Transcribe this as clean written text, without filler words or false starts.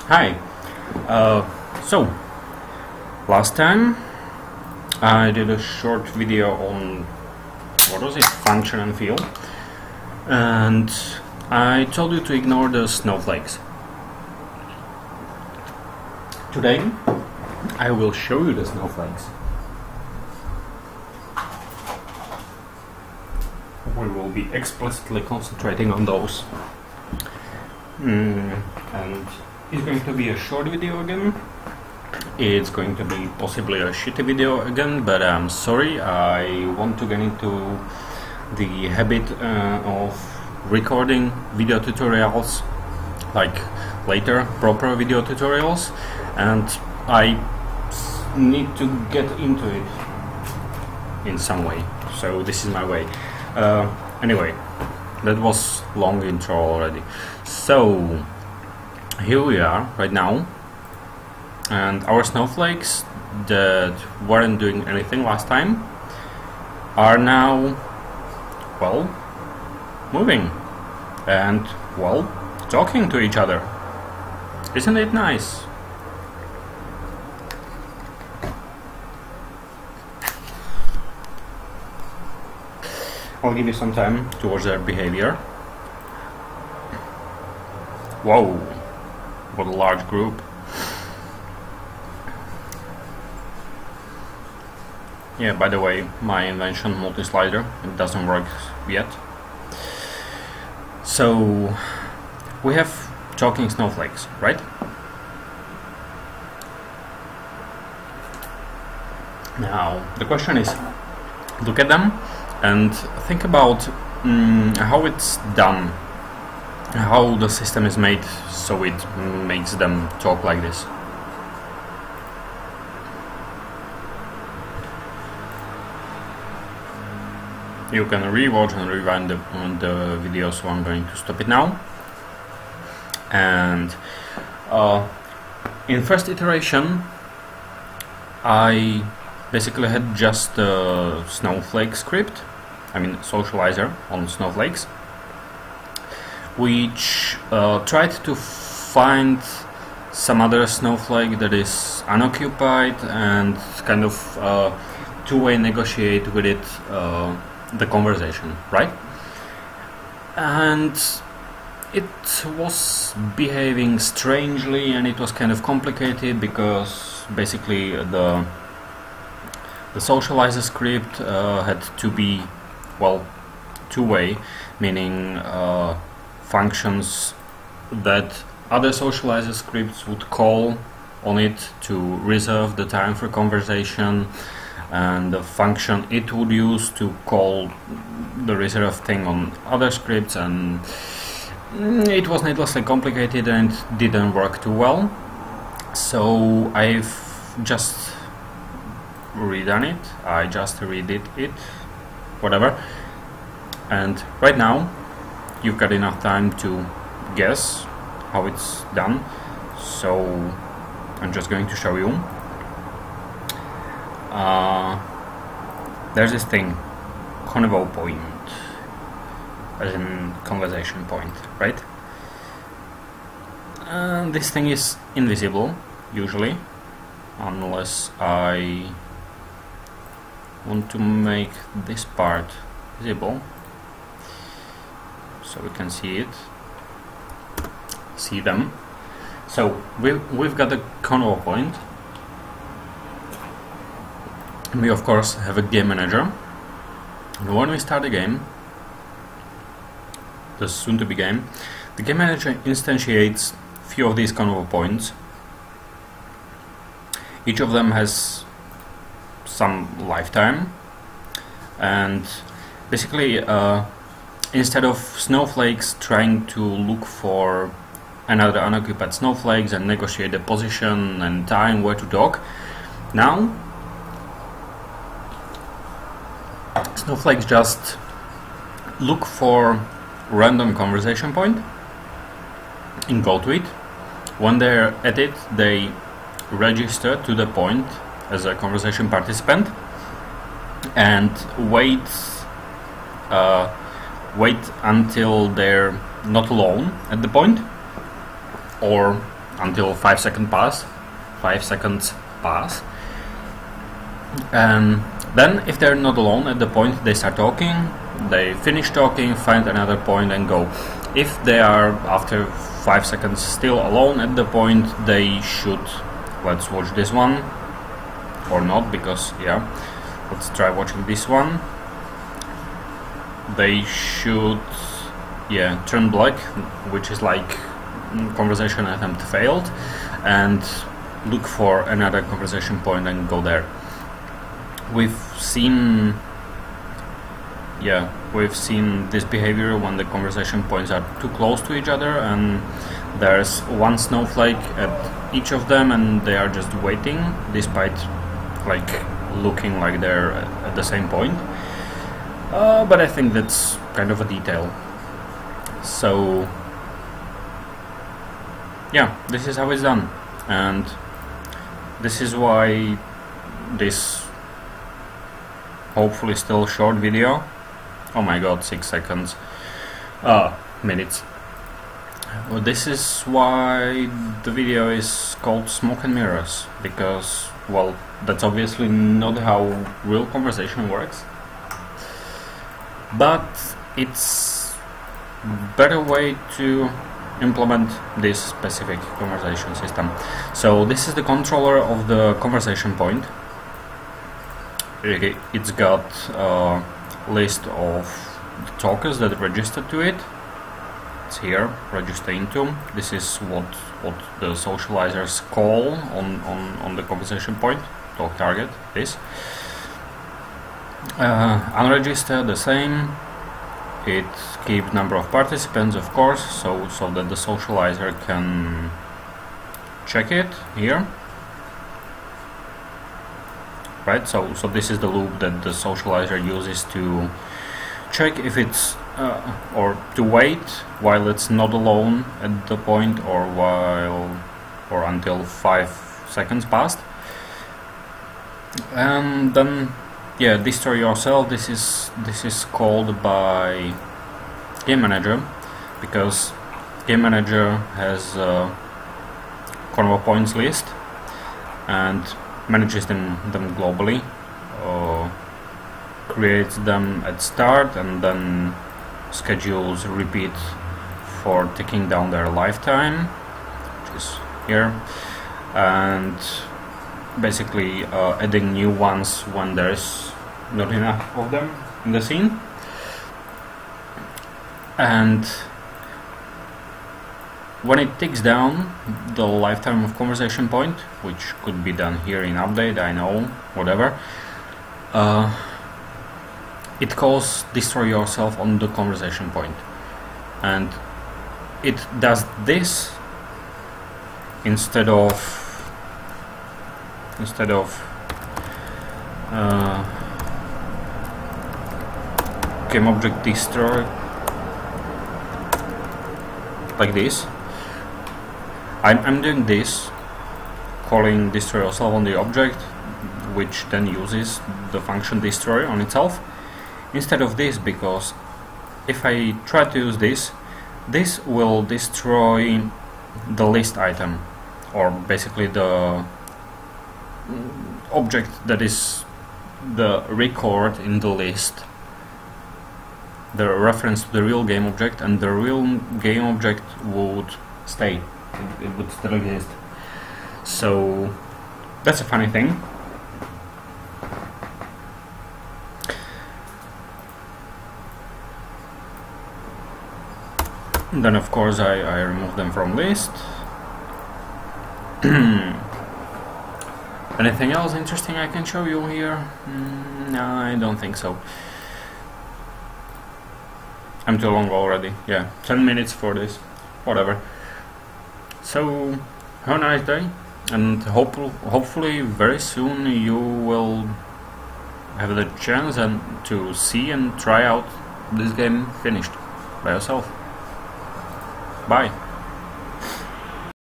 Hi. So last time I did a short video on what was it? Function and feel, and I told you to ignore the snowflakes. Today I will show you the snowflakes. We will be explicitly concentrating on those. And it's going to be a short video again. It's going to be possibly a shitty video again, but I'm sorry, I want to get into the habit of recording video tutorials, like later proper video tutorials, and I need to get into it in some way, so this is my way. Anyway, that was long intro already. So here we are right now, and our snowflakes that weren't doing anything last time are now, well, moving and, well, talking to each other. Isn't it nice? I'll give you some time to watch their behavior. Whoa, what a large group. Yeah, by the way, my invention, multi-slider, it doesn't work yet. So we have talking snowflakes, right? Now the question is, look at them and think about how it's done, how the system is made so it makes them talk like this. You can rewatch and rewind the video, so I'm going to stop it now. And in first iteration I basically had just a snowflake script, I mean socializer on snowflakes, which tried to find some other snowflake that is unoccupied and kind of two-way negotiate with it the conversation, right? And it was behaving strangely, and it was kind of complicated because basically the socializer script had to be, well, two-way, meaning functions that other socializer scripts would call on it to reserve the time for conversation, and the function it would use to call the reserved thing on other scripts, and it was needlessly complicated and didn't work too well. So I've just redone it, I just redid it, whatever, and right now you've got enough time to guess how it's done, so I'm just going to show you. There's this thing, convo point, as in conversation point, right? This thing is invisible, usually, unless I want to make this part visible, so we can see it, see them. So we've got the convo point. We of course have a game manager, and when we start the game, the soon-to-be game, the game manager instantiates few of these convo points. Each of them has some lifetime, and basically instead of snowflakes trying to look for another unoccupied snowflakes and negotiate the position and time where to dock, now snowflakes just look for random conversation point and go to it. When they're at it, they register to the point as a conversation participant and wait until they're not alone at the point, or until 5 seconds pass, and then if they're not alone at the point, they start talking, they finish talking, find another point and go. If they are after 5 seconds still alone at the point, they should, let's watch this one, or not, because yeah, let's try watching this one. They should, yeah, turn black, which is like conversation attempt failed, and look for another conversation point and go there. We've seen this behavior when the conversation points are too close to each other and there's one snowflake at each of them and they are just waiting despite like looking like they're at the same point. But I think that's kind of a detail. So yeah, this is how it's done, and this is why this hopefully still short video, oh my god, 6 seconds, minutes. Well, this is why the video is called Smoke and Mirrors, because, well, that's obviously not how real conversation works, but it's better way to implement this specific conversation system. So this is the controller of the conversation point. It's got a list of talkers that registered to it. It's here, register into. This is what the socializers call on the conversation point, talk target, this. Unregistered, the same. It keeps number of participants, of course, so that the socializer can check it here. Right, so this is the loop that the socializer uses to check if it's or to wait while it's not alone at the point, or until 5 seconds passed. And then yeah, destroy yourself. This is called by Game Manager, because Game Manager has a Cornwall points list and manages them globally, creates them at start and then schedules repeat for ticking down their lifetime, which is here, and basically adding new ones when there's not enough of them in the scene. And when it ticks down the lifetime of conversation point, which could be done here in update, I know, whatever, it calls destroy yourself on the conversation point, and it does this instead of game object destroy, like this. I'm doing this, calling destroy yourself on the object, which then uses the function destroy on itself, instead of this, because if I try to use this will destroy the list item, or basically the object that is the record in the list, the reference to the real game object, and the real game object would stay. It would still exist. So that's a funny thing. And then of course I remove them from list. Anything else interesting I can show you here? No, I don't think so. I'm too long already. Yeah, 10 minutes for this. Whatever. So, have a nice day, and hopefully very soon you will have the chance to see and try out this game finished by yourself. Bye.